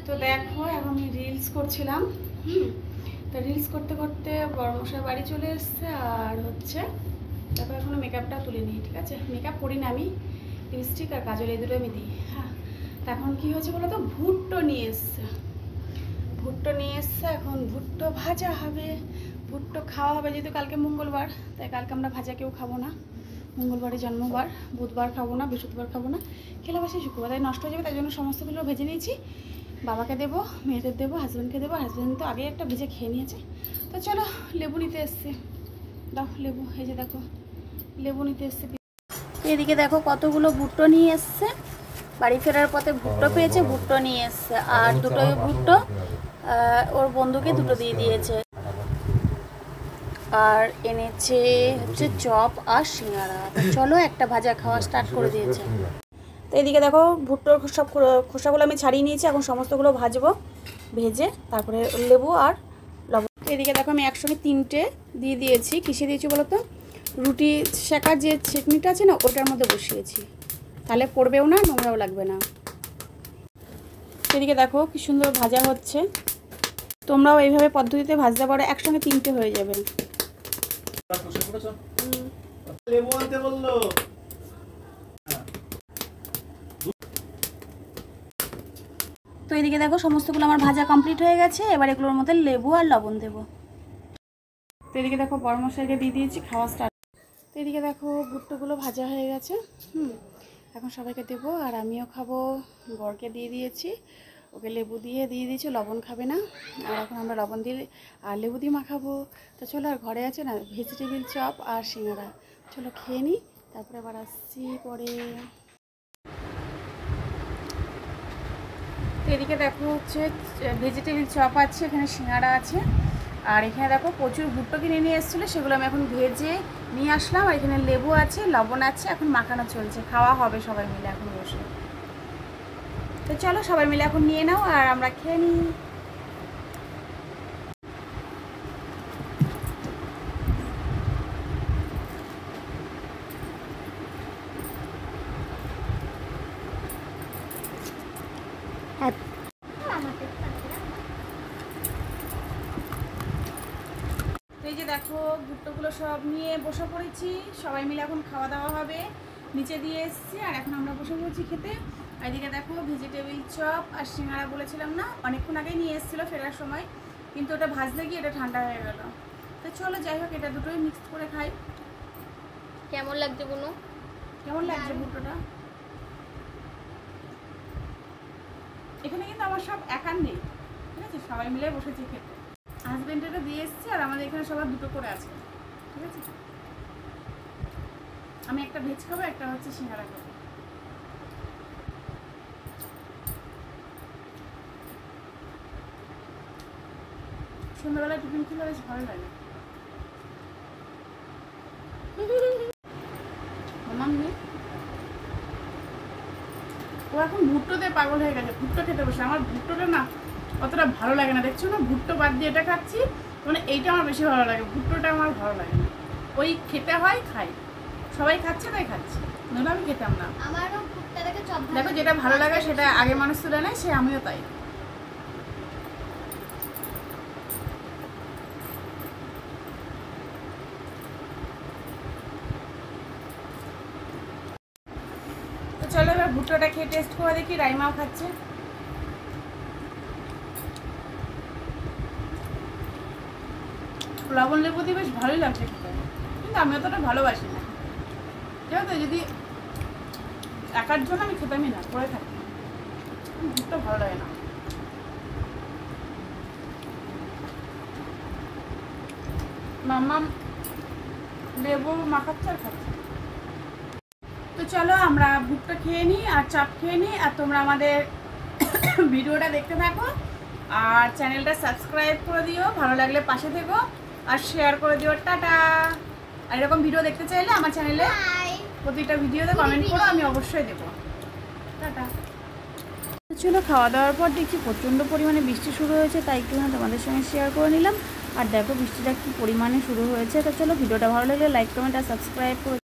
তো দেখো এখন আমি রিলস করছিলাম। তো রিলস করতে করতে বড়মশাই বাড়ি চলে এসছে। আর হচ্ছে দেখো এখনো মেকআপটা তুলিনি, ঠিক আছে? মেকআপ করি না আমি, লিপস্টিক আর কাজল এই দুটো আমি দিই। হ্যাঁ, তো এখন কী হয়েছে বলো তো, ভুট্টো নিয়ে এসছে। এখন ভুট্টো ভাজা হবে, ভুট্টো খাওয়া হবে। যেহেতু কালকে মঙ্গলবার, তাই কালকে আমরা ভাজা কেউ খাবো না। মঙ্গলবারে জন্মবার, বুধবার খাবো না, বৃহস্পতিবার খাবো না, খেলে বসে শুক্রবার তাই নষ্ট হয়ে যাবে। তাই জন্য সমস্তগুলো ভেজে নিয়েছি। বাবাকে দেবো, মেয়েদের দেবো, হাজব্যান্ডকে দেবো। হাজব্যান্ড তো আগে একটা ভেজে খেয়ে নিয়েছে। তো চলো লেবু নিতে এসছে, দাও লেবু। এই যে দেখো লেবু নিতে এসছে। এদিকে দেখো কতগুলো ভুট্টো নিয়ে এসছে। বাড়ি ফেরার পথে ভুট্টো পেয়েছে, ভুট্টো নিয়ে এসছে। আর দুটো ভুট্টো ওর বন্ধুকে দুটো দিয়ে দিয়েছে। আর এনেছে হচ্ছে চপ আর সিঙ্গারা। চলো একটা ভাজা খাওয়া স্টার্ট করে দিয়েছে। তো এদিকে দেখো ভুট্টোর সব খোসাগুলো আমি ছাড়িয়ে নিয়েছি। এখন সমস্তগুলো ভাজবো, ভেজে তারপরে লেবু আর লবণ। এদিকে দেখো আমি একসঙ্গে তিনটে দিয়ে দিয়েছি। কিসে দিয়েছি বলো তো, রুটি শেখার যে ছেঁকনিটা আছে না, ওটার মধ্যে বসিয়েছি, তাহলে পড়বেও না, নোংরাও লাগবে না। এদিকে দেখো কি সুন্দর ভাজা হচ্ছে। তোমরাও এইভাবে পদ্ধতিতে ভাজতে পারো, একসঙ্গে তিনটে হয়ে যাবে। তো এদিকে দেখো সমস্তগুলো আমার ভাজা কমপ্লিট হয়ে গেছে। এবার এগুলোর মধ্যে লেবু আর লবণ দেবো। তো এদিকে দেখো বড়মশাইকে দিয়ে দিয়েছি, খাওয়া স্টার্ট। তো এদিকে দেখো ভুট্টোগুলো ভাজা হয়ে গেছে। এখন সবাইকে দেবো আর আমিও খাবো। বরকে দিয়ে দিয়েছি, ওকে লেবু দিয়ে দিয়েছি, লবণ খাবে না। আর এখন আমরা লবণ দিয়ে আর লেবু দিয়ে মাখাবো। তো চলো, আর ঘরে আছে না ভেজিটেবিল চপ আর সিঙ্গারা, চলো খেয়ে নিই, তারপরে আবার আসছি পরে। তো এদিকে দেখো হচ্ছে ভেজিটেবিল চপ আছে, এখানে সিঙ্গারা আছে। আর এখানে দেখো প্রচুর ভুট্টো কিনে নিয়ে এসেছিলো, সেগুলো আমি এখন ভেজে নিয়ে আসলাম। আর এখানে লেবু আছে, লবণ আছে, এখন মাখানো চলছে, খাওয়া হবে সবাই মিলে এখন বসে। তো চলো সবাই মিলে এখন নিয়ে নাও আর আমরা খেয়ে নিই। এই যে দেখো ভুট্টোগুলো সব নিয়ে বসে পড়েছি, সবাই মিলে এখন খাওয়া দাওয়া হবে। নিচে দিয়ে এসছি আর এখন আমরা বসে পড়েছি খেতে। এদিকে দেখো ভেজিটেবিল চপ আর সিঙ্গারা বলেছিলাম না, অনেকক্ষণ আগেই নিয়ে এসেছিলো ফেরার সময়, কিন্তু ওটা ভাজতে গিয়ে এটা ঠান্ডা হয়ে গেল। তো চলো যাই হোক, এটা দুটোই মিক্স করে খাই। কেমন লাগছে বুনু? কেমন লাগছে ভুট্টোটা? এখানে কিন্তু আমার সব একার নেই, ঠিক আছে? সবাই মিলে বসেছি খেতে। হাজবেন্ডেরও দিয়ে এসছি আর আমাদের এখানে সবার দুটো করে আছে, ঠিক আছে? আমি একটা ভেজ খাবো, একটা হচ্ছে সিঙ্গারা খাবো। সন্ধ্যাবেলা টিফিন খেলে বেশ ভালো লাগে। ও এখন ভুট্টোতে পাগল হয়ে গেছে, ভুট্টো খেতে বসে। আমার ভুট্টোটা না অতটা ভালো লাগে না, দেখছো না? ভুট্টো বাদ দিয়ে এটা খাচ্ছি, মানে এইটা আমার বেশি ভালো লাগে, ভুট্টোটা আমার ভালো লাগে না। ওই খেতে হয়, খাই, সবাই খাচ্ছে তাই খাচ্ছি, নাহলে আমি খেতাম না। আমারও ভুট্টা দেখে চপ দেখো যেটা ভালো লাগে সেটা আগে মানুষ তুলে নেয়, সে আমিও তাই। তো চলো এবার ভুট্টোটা খেয়ে টেস্ট করে দেখি। রাইমাও খাচ্ছে। লবণ লেবু দিয়ে বেশ ভালোই লাগছে খেতে, কিন্তু আমি অতটা ভালোবাসি না, ঠিক আছে? যদি একার জন্য আমি খেতামই না, করে থাকি, ভুট্টো ভালো লাগে না। মাম্মা লেবু মাখাচ্ছে আর খাচ্ছে। তো চলো আমরা ভুট্টো খেয়ে নিই আর চপ খেয়ে নিই, আর তোমরা আমাদের ভিডিওটা দেখতে থাকো আর চ্যানেলটা সাবস্ক্রাইব করে দিও, ভালো লাগলে পাশে থেকো আর শেয়ার করে দিও। টাটা। আর এরকম ভিডিও দেখতে চাইলে আমার চ্যানেলে প্রতিটা ভিডিওতে কমেন্ট করো, আমি অবশ্যই দেবো। টাটা। চলো খাওয়া দাওয়ার পর দেখছি প্রচণ্ড পরিমাণে বৃষ্টি শুরু হয়েছে, তাই একটুখানি তোমাদের সঙ্গে শেয়ার করে নিলাম। আর দেখো বৃষ্টিটা কী পরিমাণে শুরু হয়েছে। তো চলো ভিডিওটা ভালো লাগলে লাইক কমেন্ট আর সাবস্ক্রাইব করে